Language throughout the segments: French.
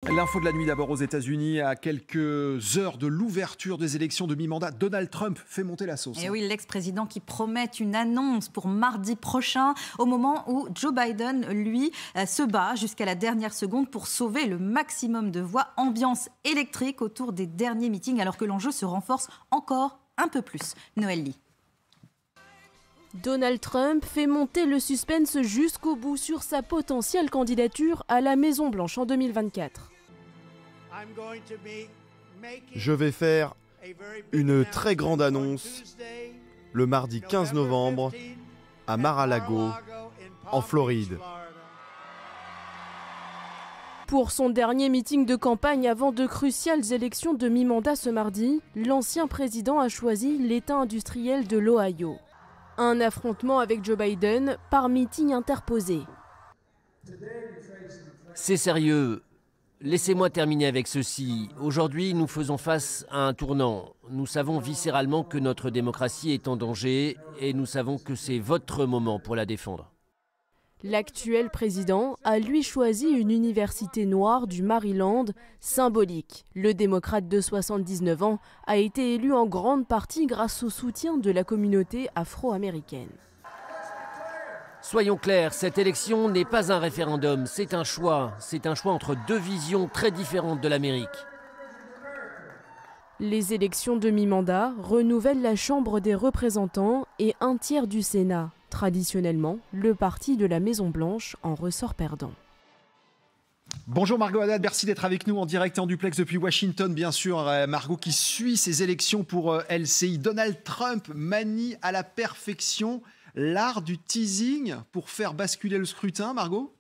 L'info de la nuit d'abord aux États-Unis, à quelques heures de l'ouverture des élections de mi-mandat, Donald Trump fait monter la sauce. Et oui, l'ex-président qui promet une annonce pour mardi prochain, au moment où Joe Biden, lui, se bat jusqu'à la dernière seconde pour sauver le maximum de voix. Ambiance électrique autour des derniers meetings, alors que l'enjeu se renforce encore un peu plus. Noël Lee. Donald Trump fait monter le suspense jusqu'au bout sur sa potentielle candidature à la Maison-Blanche en 2024. Je vais faire une très grande annonce le mardi 15 novembre à Mar-a-Lago, en Floride. Pour son dernier meeting de campagne avant de cruciales élections de mi-mandat ce mardi, l'ancien président a choisi l'État industriel de l'Ohio. Un affrontement avec Joe Biden par meeting interposé. C'est sérieux. Laissez-moi terminer avec ceci. Aujourd'hui, nous faisons face à un tournant. Nous savons viscéralement que notre démocratie est en danger et nous savons que c'est votre moment pour la défendre. L'actuel président a lui choisi une université noire du Maryland, symbolique. Le démocrate de 79 ans a été élu en grande partie grâce au soutien de la communauté afro-américaine. Soyons clairs, cette élection n'est pas un référendum, c'est un choix. C'est un choix entre deux visions très différentes de l'Amérique. Les élections de mi-mandat renouvellent la Chambre des représentants et un tiers du Sénat. Traditionnellement, le parti de la Maison-Blanche en ressort perdant. Bonjour Margot Haddad, merci d'être avec nous en direct et en duplex depuis Washington, bien sûr. Margot qui suit ces élections pour LCI. Donald Trump manie à la perfection l'art du teasing pour faire basculer le scrutin, Margot ?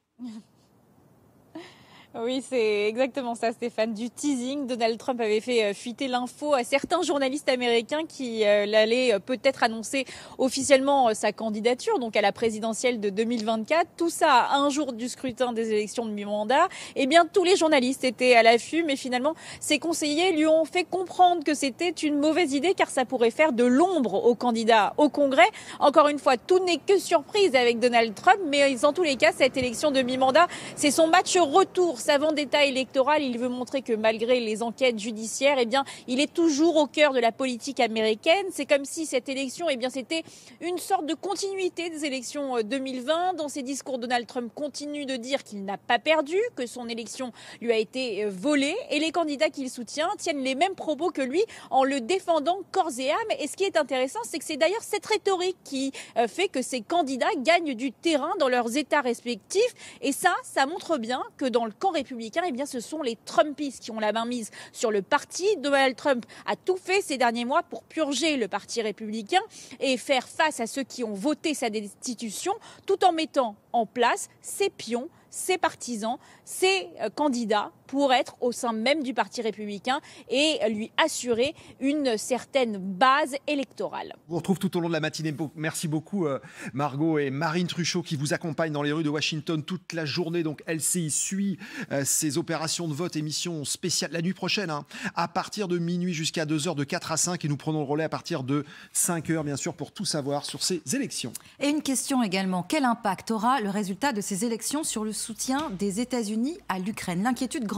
Oui, c'est exactement ça, Stéphane, du teasing. Donald Trump avait fait fuiter l'info à certains journalistes américains qui allaient peut-être annoncer officiellement sa candidature, donc à la présidentielle de 2024. Tout ça à un jour du scrutin des élections de mi-mandat. Eh bien, tous les journalistes étaient à l'affût, mais finalement, ses conseillers lui ont fait comprendre que c'était une mauvaise idée car ça pourrait faire de l'ombre aux candidats au Congrès. Encore une fois, tout n'est que surprise avec Donald Trump, mais dans tous les cas, cette élection de mi-mandat, c'est son match retour. Sa vendetta électorale, il veut montrer que malgré les enquêtes judiciaires, eh bien, il est toujours au cœur de la politique américaine. C'est comme si cette élection, eh bien, c'était une sorte de continuité des élections 2020. Dans ses discours, Donald Trump continue de dire qu'il n'a pas perdu, que son élection lui a été volée. Et les candidats qu'il soutient tiennent les mêmes propos que lui en le défendant corps et âme. Et ce qui est intéressant, c'est que c'est d'ailleurs cette rhétorique qui fait que ces candidats gagnent du terrain dans leurs États respectifs. Et ça montre bien que dans le camp républicain, eh bien, ce sont les Trumpistes qui ont la main mise sur le parti. Donald Trump a tout fait ces derniers mois pour purger le parti républicain et faire face à ceux qui ont voté sa destitution, tout en mettant en place ses pions, ses partisans, ses candidats pour être au sein même du Parti républicain et lui assurer une certaine base électorale. On vous retrouve tout au long de la matinée. Merci beaucoup Margot et Marine Truchot qui vous accompagnent dans les rues de Washington toute la journée. Donc LCI suit ces opérations de vote, émission spéciale la nuit prochaine, à partir de minuit jusqu'à 2h, de 4 à 5. Et nous prenons le relais à partir de 5h, bien sûr, pour tout savoir sur ces élections. Et une question également, quel impact aura le résultat de ces élections sur le soutien des États-Unis à l'Ukraine? L'inquiétude grandit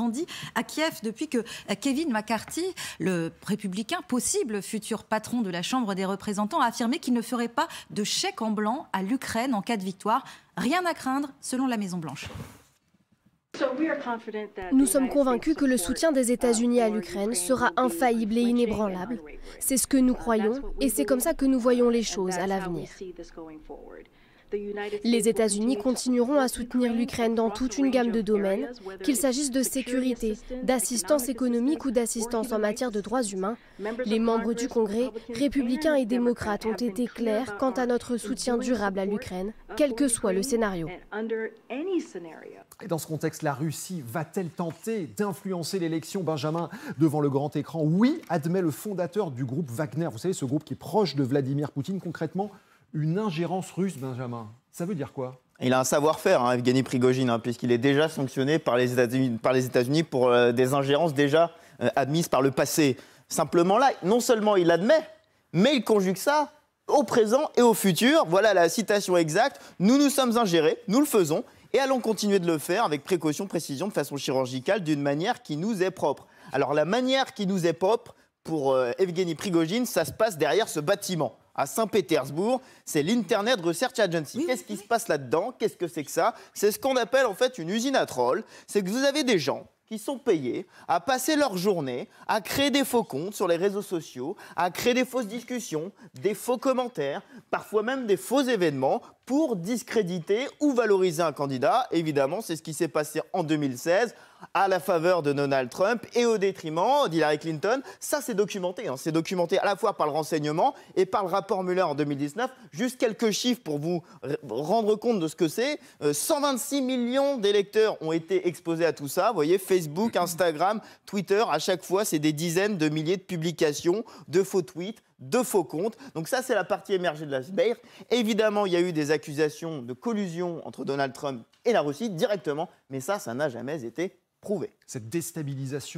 à Kiev depuis que Kevin McCarthy, le républicain, possible futur patron de la Chambre des représentants, a affirmé qu'il ne ferait pas de chèque en blanc à l'Ukraine en cas de victoire. Rien à craindre, selon la Maison-Blanche. Nous sommes convaincus que le soutien des États-Unis à l'Ukraine sera infaillible et inébranlable. C'est ce que nous croyons et c'est comme ça que nous voyons les choses à l'avenir. Les États-Unis continueront à soutenir l'Ukraine dans toute une gamme de domaines, qu'il s'agisse de sécurité, d'assistance économique ou d'assistance en matière de droits humains. Les membres du Congrès, républicains et démocrates, ont été clairs quant à notre soutien durable à l'Ukraine, quel que soit le scénario. Et dans ce contexte, la Russie va-t-elle tenter d'influencer l'élection, Benjamin, devant le grand écran? Oui, admet le fondateur du groupe Wagner. Vous savez, ce groupe qui est proche de Vladimir Poutine, concrètement. Une ingérence russe, Benjamin, ça veut dire quoi? Il a un savoir-faire, Evgeny Prigojine, puisqu'il est déjà sanctionné par les États-Unis pour des ingérences déjà admises par le passé. Simplement là, non seulement il admet, mais il conjugue ça au présent et au futur. Voilà la citation exacte. Nous nous sommes ingérés, nous le faisons. Et allons continuer de le faire avec précaution, précision, de façon chirurgicale, d'une manière qui nous est propre. Alors la manière qui nous est propre, pour Evgeny Prigojine, ça se passe derrière ce bâtiment à Saint-Pétersbourg, c'est l'Internet Research Agency. Qu'est-ce qui se passe là-dedans? Qu'est-ce que c'est que ça? C'est ce qu'on appelle en fait une usine à trolls. C'est que vous avez des gens qui sont payés à passer leur journée à créer des faux comptes sur les réseaux sociaux, à créer des fausses discussions, des faux commentaires, parfois même des faux événements pour discréditer ou valoriser un candidat. Évidemment, c'est ce qui s'est passé en 2016 à la faveur de Donald Trump et au détriment d'Hillary Clinton. Ça, c'est documenté. C'est documenté à la fois par le renseignement et par le rapport Mueller en 2019. Juste quelques chiffres pour vous rendre compte de ce que c'est. 126 millions d'électeurs ont été exposés à tout ça. Vous voyez, Facebook, Instagram, Twitter, à chaque fois, c'est des dizaines de milliers de publications, de faux tweets, de faux comptes. Donc ça, c'est la partie émergée de l'iceberg. Évidemment, il y a eu des accusations de collusion entre Donald Trump et la Russie directement, mais ça n'a jamais été prouvé. Cette déstabilisation